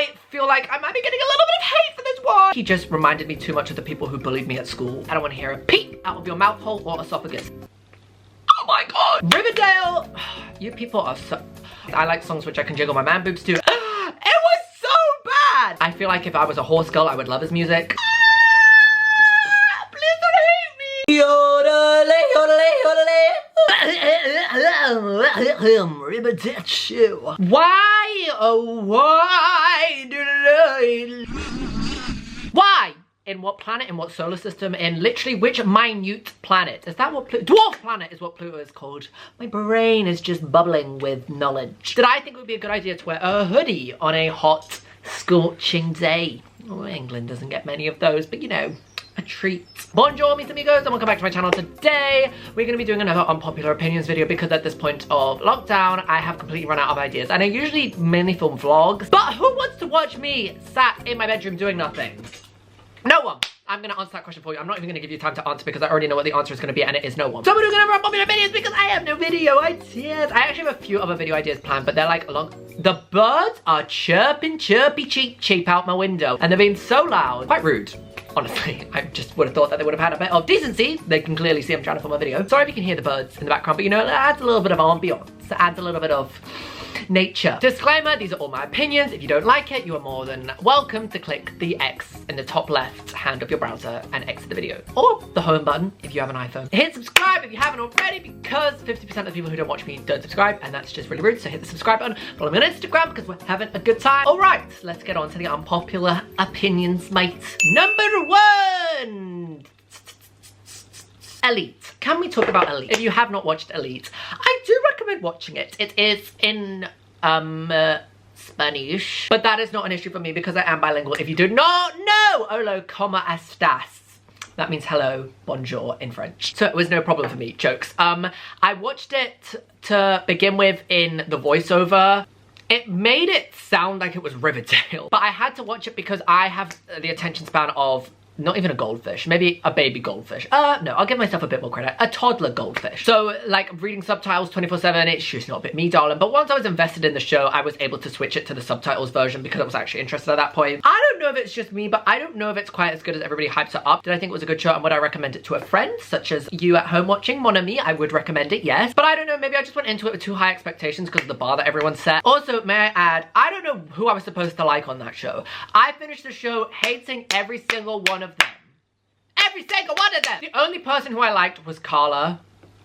I feel like I might be getting a little bit of hate for this one. He just reminded me too much of the people who bullied me at school. I don't want to hear a peep out of your mouth hole or esophagus. Oh my god. Riverdale, you people are so... I like songs which I can jiggle my man boobs to. It was so bad. I feel like if I was a horse girl, I would love his music. Please don't hate me. Yodelay, yodelay, yodelay. Riverdale. Why, oh why did I... Why? In what planet, in what solar system, in literally which minute planet? Is that what dwarf planet is what Pluto is called. My brain is just bubbling with knowledge. Did I think it would be a good idea to wear a hoodie on a hot, scorching day? Oh, England doesn't get many of those, but you know, a treat. Bonjour, mis amigos, and welcome back to my channel. Today, we're going to be doing another Unpopular Opinions video because at this point of lockdown, I have completely run out of ideas. And I usually mainly film vlogs, but who wants to watch me sat in my bedroom doing nothing? No one. I'm gonna answer that question for you. I'm not even gonna give you time to answer because I already know what the answer is gonna be, and it is no one. So we're doing another Unpopular Opinions because I have no video ideas. I actually have a few other video ideas planned, but they're like along. The birds are chirping, chirpy, cheep out my window, and they're being so loud. Quite rude. Honestly, I just would have thought that they would have had a bit of decency. They can clearly see I'm trying to film a video. Sorry if you can hear the birds in the background, but you know, it adds a little bit of ambiance. It adds a little bit of nature. Disclaimer, these are all my opinions. If you don't like it, you are more than welcome to click the X in the top left hand of your browser and exit the video. Or the home button if you have an iPhone. Hit subscribe if you haven't already because 50% of the people who don't watch me don't subscribe, and that's just really rude, so hit the subscribe button. Follow me on Instagram because we're having a good time. Alright, let's get on to the Unpopular Opinions, mate. Number 1! Elite. Can we talk about Elite? If you have not watched Elite, I do recommend watching it. It is in Spanish, but that is not an issue for me because I am bilingual. If you do not know, hola, estas. That means hello, bonjour in French. So it was no problem for me, jokes. I watched it to begin with in the voiceover. It made it sound like it was Riverdale, but I had to watch it because I have the attention span of not even a goldfish, maybe a baby goldfish. No, I'll give myself a bit more credit. A toddler goldfish. So, like, reading subtitles 24/7, it's just not a bit me, darling. But once I was invested in the show, I was able to switch it to the subtitles version because I was actually interested at that point. I don't know if it's just me, but I don't know if it's quite as good as everybody hypes it up. Did I think it was a good show, and would I recommend it to a friend, such as you at home watching, mon ami? I would recommend it, yes. But I don't know, maybe I just went into it with too high expectations because of the bar that everyone set. Also, may I add, I don't know who I was supposed to like on that show. I finished the show hating every single one of them. Every single one of them! The only person who I liked was Carla.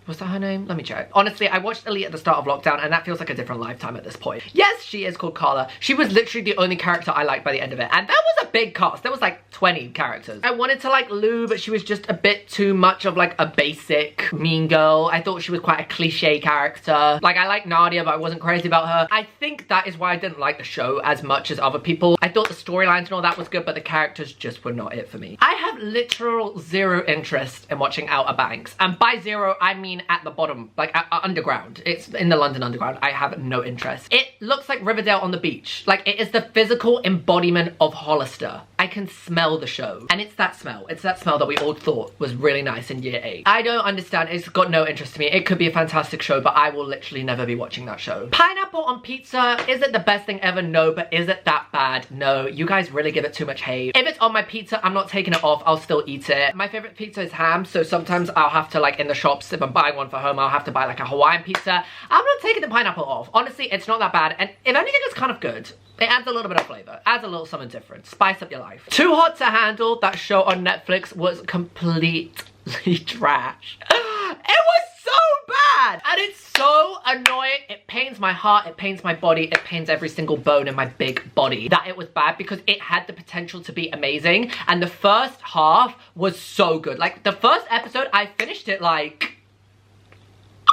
Was that her name? Let me check. Honestly, I watched Elite at the start of lockdown and that feels like a different lifetime at this point. Yes, she is called Carla. She was literally the only character I liked by the end of it. And that was a big cast. There was like 20 characters. I wanted to like Lou, but she was just a bit too much of like a basic mean girl. I thought she was quite a cliche character. Like I like Nadia, but I wasn't crazy about her. I think that is why I didn't like the show as much as other people. I thought the storylines and all that was good, but the characters just were not it for me. I have literal zero interest in watching Outer Banks. And by zero, I mean at the bottom, like underground. It's in the London Underground. I have no interest. It looks like Riverdale on the beach. Like it is the physical embodiment of Hollister. I can smell the show. And it's that smell. It's that smell that we all thought was really nice in year 8. I don't understand. It's got no interest to me. It could be a fantastic show, but I will literally never be watching that show. Pineapple on pizza. Is it the best thing ever? No. But is it that bad? No. You guys really give it too much hate. If it's on my pizza, I'm not taking it off. I'll still eat it. My favorite pizza is ham, so sometimes I'll have to, like, in the shops, if I'm buying one for home, I'll have to buy like a Hawaiian pizza. I'm not taking the pineapple off. Honestly, it's not that bad, and if anything, it's kind of good. It adds a little bit of flavor, adds a little something different, spice up your life. Too Hot to Handle, that show on Netflix, was completely trash. It was so bad, and it's so annoying. It pains my heart, it pains my body, it pains every single bone in my big body that it was bad because it had the potential to be amazing, and the first half was so good. Like the first episode, I finished it like,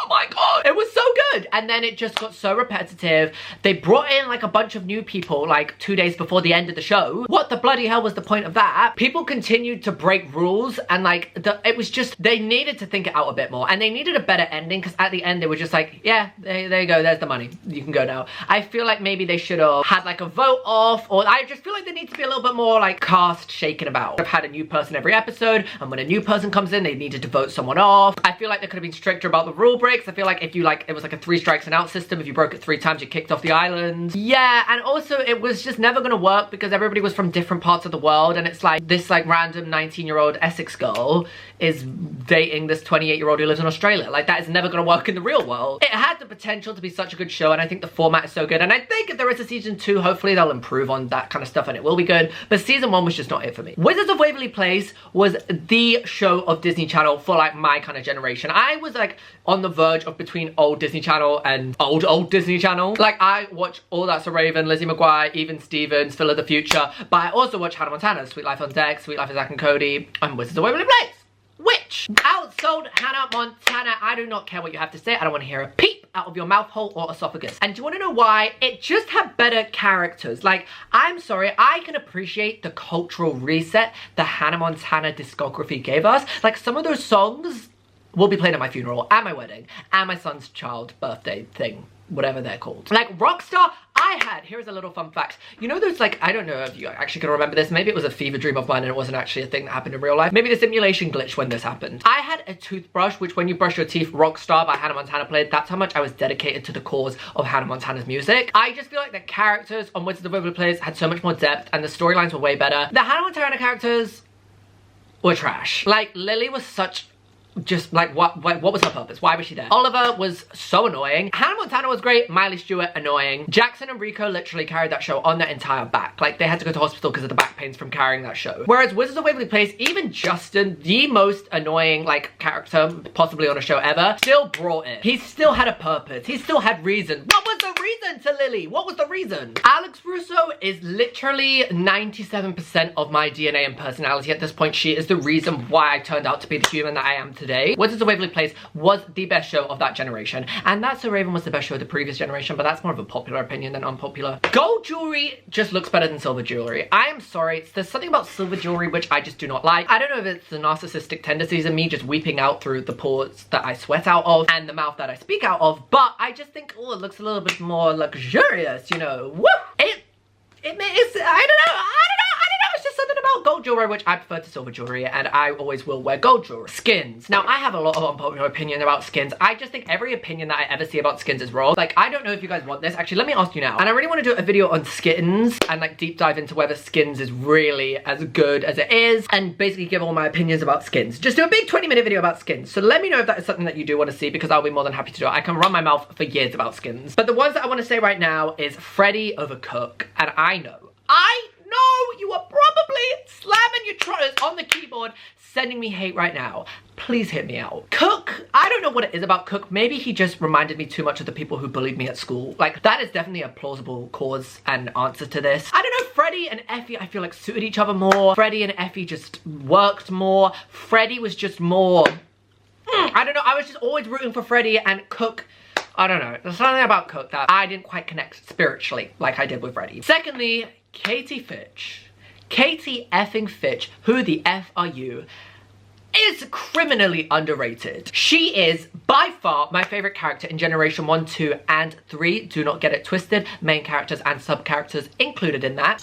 oh my god, it was so good, and then it just got so repetitive. They brought in like a bunch of new people like 2 days before the end of the show. What the bloody hell was the point of that? People continued to break rules, and like it was just, they needed to think it out a bit more, and they needed a better ending because at the end they were just like, yeah, there you go, there's the money, you can go now. I feel like maybe they should have had like a vote off, or I just feel like they need to be a little bit more like cast shaken about. I've had a new person every episode, and when a new person comes in, they needed to vote someone off. I feel like they could have been stricter about the rule break. strikes. I feel like if you like, it was like a 3 strikes and out system. If you broke it 3 times, you kicked off the island. Yeah, and also it was just never gonna work because everybody was from different parts of the world, and it's like this like random 19-year-old Essex girl is dating this 28-year-old who lives in Australia. Like, that is never gonna work in the real world. It had the potential to be such a good show, and I think the format is so good, and I think if there is a season 2, hopefully they'll improve on that kind of stuff and it will be good, but season 1 was just not it for me. Wizards of Waverly Place was the show of Disney Channel for like my kind of generation. I was like on the verge of between old Disney Channel and old Disney Channel. Like, I watch All That's a Raven, Lizzie McGuire, Even Stevens, Phil of the Future, but I also watch Hannah Montana, Sweet Life on Deck, Sweet Life of Zack and Cody, and Wizards of Waverly Place. Which outsold Hannah Montana. I do not care what you have to say. I don't want to hear a peep out of your mouth hole or esophagus. And do you want to know why? It just had better characters. Like, I'm sorry, I can appreciate the cultural reset the Hannah Montana discography gave us. Like, some of those songs will be played at my funeral, at my wedding, and my son's child birthday thing, whatever they're called. Like, Rockstar, here's a little fun fact. You know those, like, I don't know if you actually can remember this, maybe it was a fever dream of mine and it wasn't actually a thing that happened in real life. Maybe the simulation glitched when this happened. I had a toothbrush, which when you brush your teeth, Rockstar by Hannah Montana played. That's how much I was dedicated to the cause of Hannah Montana's music. I just feel like the characters on Wizards of Waverly Place had so much more depth and the storylines were way better. The Hannah Montana characters were trash. Like, Lily was such... just like what was her purpose? Why was she there? Oliver was so annoying. Hannah Montana was great. Miley Stewart, annoying. Jackson and Rico literally carried that show on their entire back. Like, they had to go to hospital because of the back pains from carrying that show. Whereas Wizards of Waverly Place, even Justin, the most annoying like character possibly on a show ever, still brought it. He still had a purpose. He still had reason. What was the reason to Lily? What was the reason? Alex Russo is literally 97% of my DNA and personality at this point. She is the reason why I turned out to be the human that I am today. Wizards of Waverly Place was the best show of that generation, and That's So Raven was the best show of the previous generation, but that's more of a popular opinion than unpopular. Gold jewelry just looks better than silver jewelry. I am sorry, there's something about silver jewelry which I just do not like. I don't know if it's the narcissistic tendencies in me just weeping out through the pores that I sweat out of and the mouth that I speak out of, but I just think, oh, it looks a little bit more luxurious, you know. Woo! I don't know. It's just something about gold jewelry which I prefer to silver jewelry, and I always will wear gold jewelry. Skins. Now, I have a lot of unpopular opinion about skins. I just think every opinion that I ever see about skins is wrong. Like, I don't know if you guys want this. Actually, let me ask you now. And I really want to do a video on skins and like deep dive into whether skins is really as good as it is and basically give all my opinions about skins. Just do a big 20-minute video about skins. So let me know if that is something that you do want to see, because I'll be more than happy to do it. I can run my mouth for years about skins. But the ones that I want to say right now is Freddie over Cook. And I know you are probably slamming your trotters on the keyboard, sending me hate right now. Please hit me out. Cook, I don't know what it is about Cook. Maybe he just reminded me too much of the people who bullied me at school. Like, that is definitely a plausible cause and answer to this. I don't know, Freddie and Effie, I feel like suited each other more. Freddie and Effie just worked more. Freddie was just more, I don't know, I was just always rooting for Freddie, and Cook, I don't know. There's something about Cook that I didn't quite connect spiritually like I did with Freddie. Secondly, Katie Fitch. Katie effing Fitch, who the F are you, is criminally underrated. She is by far my favorite character in Generation 1, 2, and 3. Do not get it twisted. Main characters and sub-characters included in that.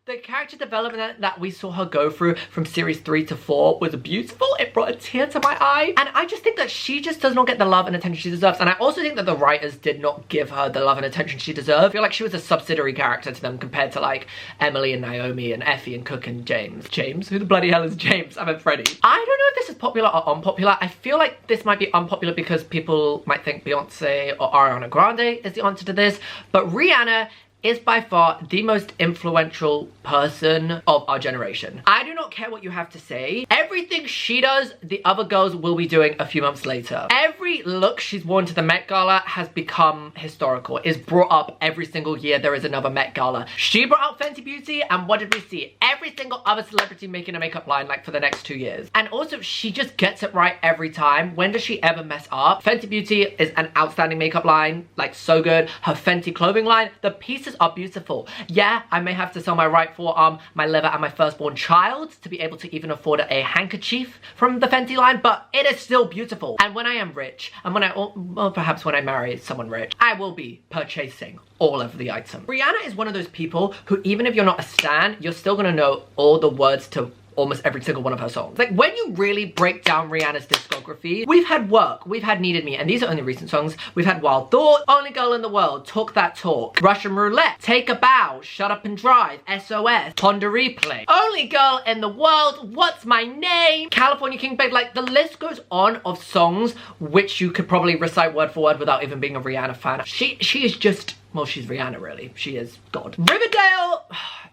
The character development that we saw her go through from series 3 to 4 was beautiful. It brought a tear to my eye. And I just think that she just does not get the love and attention she deserves. And I also think that the writers did not give her the love and attention she deserved. I feel like she was a subsidiary character to them compared to like Emily and Naomi and Effie and Cook and James. James? Who the bloody hell is James? I meant Freddie. I don't know if this is popular or unpopular. I feel like this might be unpopular because people might think Beyonce or Ariana Grande is the answer to this. But Rihanna is by far the most influential person of our generation. I do not care what you have to say. Everything she does, the other girls will be doing a few months later. Every look she's worn to the Met Gala has become historical. Is brought up every single year there is another Met Gala. She brought out Fenty Beauty, and what did we see? Every single other celebrity making a makeup line like for the next 2 years. And also, she just gets it right every time. When does she ever mess up? Fenty Beauty is an outstanding makeup line, like so good. Her Fenty clothing line, the pieces are beautiful. Yeah, I may have to sell my right forearm, my liver, and my firstborn child to be able to even afford a handkerchief from the Fenty line, but it is still beautiful. And when I am rich, and when well, perhaps when I marry someone rich, I will be purchasing all of the items. Rihanna is one of those people who, even if you're not a stan, you're still gonna know all the words to almost every single one of her songs. Like, when you really break down Rihanna's discography, we've had Work, we've had Needed Me, and these are only recent songs. We've had Wild Thought, Only Girl in the World, Talk That Talk, Russian Roulette, Take a Bow, Shut Up and Drive, SOS, Ponder Replay, Only Girl in the World, What's My Name, California King Babe. Like, the list goes on of songs which you could probably recite word for word without even being a Rihanna fan. She is just, well, she's Rihanna really. She is God. Riverdale,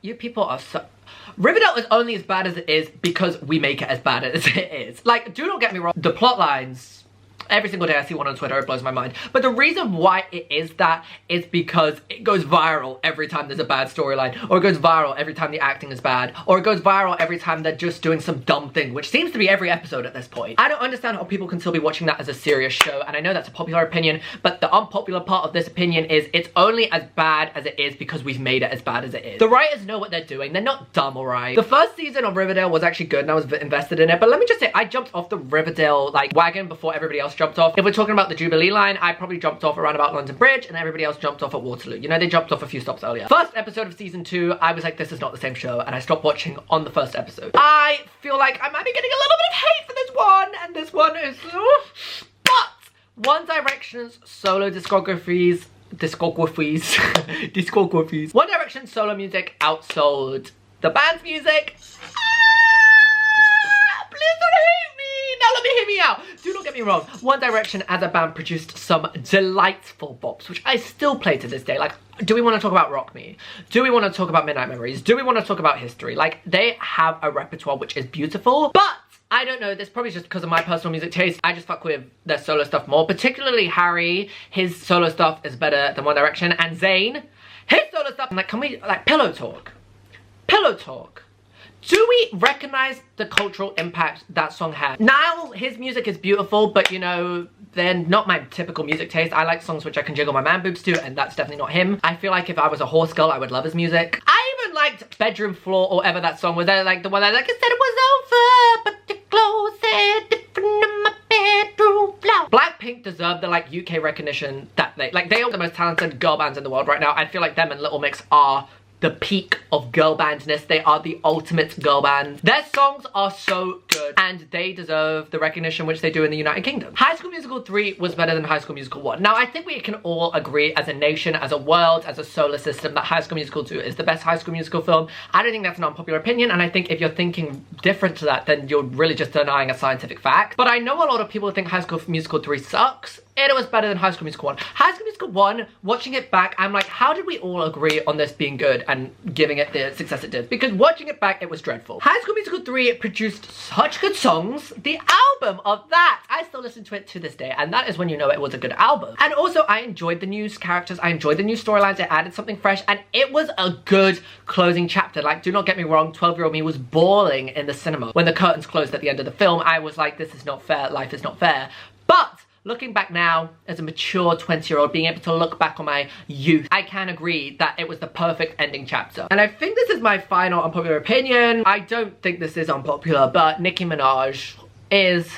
you people are so... Riverdale is only as bad as it is because we make it as bad as it is. Like, do not get me wrong, the plot lines, every single day I see one on Twitter, it blows my mind. But the reason why it is that is because it goes viral every time there's a bad storyline, or it goes viral every time the acting is bad, or it goes viral every time they're just doing some dumb thing, which seems to be every episode at this point. I don't understand how people can still be watching that as a serious show, and I know that's a popular opinion, but the unpopular part of this opinion is it's only as bad as it is because we've made it as bad as it is. The writers know what they're doing. They're not dumb, alright? The first season of Riverdale was actually good and I was invested in it, but let me just say, I jumped off the Riverdale like wagon before everybody else jumped off. If we're talking about the Jubilee line, I probably jumped off around about London Bridge and everybody else jumped off at Waterloo. You know, they jumped off a few stops earlier. First episode of season 2, I was like, this is not the same show, and I stopped watching on the first episode. I feel like I might be getting a little bit of hate for this one, and this one is... But One Direction's solo discographies... One Direction's solo music outsold the band's music. Please don't hate me. Now let me hear me out. Do not get me wrong. One Direction as a band produced some delightful bops, which I still play to this day. Like, do we want to talk about Rock Me? Do we want to talk about Midnight Memories? Do we want to talk about History? Like, they have a repertoire which is beautiful, but I don't know, this probably just because of my personal music taste. I just fuck with their solo stuff more, particularly Harry. His solo stuff is better than One Direction, and Zayn, his solo stuff, like, can we, like, Pillow Talk. Pillow Talk. Do we recognize the cultural impact that song had? Now, his music is beautiful, but you know, they're not my typical music taste. I like songs which I can jiggle my man boobs to, and that's definitely not him. I feel like if I was a horse girl, I would love his music. I even liked Bedroom Floor, or whatever that song was. They're like the one that like, it said it was over, but your clothes said different in my bedroom floor. Blackpink deserve the like UK recognition that they are the most talented girl bands in the world right now. I feel like them and Little Mix are the peak of girl bandness. They are the ultimate girl band. Their songs are so good and they deserve the recognition which they do in the United Kingdom. High School Musical 3 was better than High School Musical 1. Now, I think we can all agree as a nation, as a world, as a solar system that High School Musical 2 is the best High School Musical film. I don't think that's an unpopular opinion, and I think if you're thinking different to that, then you're really just denying a scientific fact. But I know a lot of people think High School Musical 3 sucks. It was better than High School Musical 1. High School Musical 1, watching it back, I'm like, how did we all agree on this being good and giving it the success it did? Because watching it back, it was dreadful. High School Musical 3 produced such good songs. The album of that, I still listen to it to this day, and that is when you know it was a good album. And also, I enjoyed the new characters, I enjoyed the new storylines, it added something fresh, and it was a good closing chapter. Like, do not get me wrong, 12-year-old me was bawling in the cinema. When the curtains closed at the end of the film, I was like, this is not fair, life is not fair. But looking back now, as a mature 20-year-old, being able to look back on my youth, I can agree that it was the perfect ending chapter. And I think this is my final unpopular opinion. I don't think this is unpopular, but Nicki Minaj is,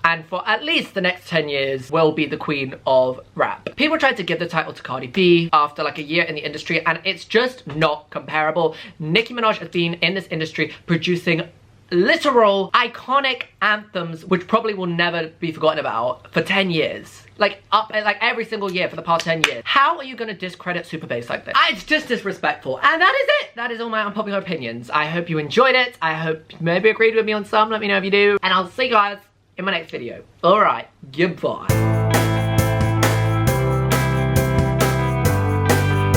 and for at least the next 10 years, will be the queen of rap. People tried to give the title to Cardi B after like a year in the industry, and it's just not comparable. Nicki Minaj has been in this industry producing literal iconic anthems which probably will never be forgotten about for 10 years. Like every single year for the past 10 years. How are you gonna discredit Super Bass like this? It's just disrespectful. And that is it. That is all my unpopular opinions. I hope you enjoyed it. I hope you maybe agreed with me on some. Let me know if you do. And I'll see you guys in my next video. Alright, goodbye.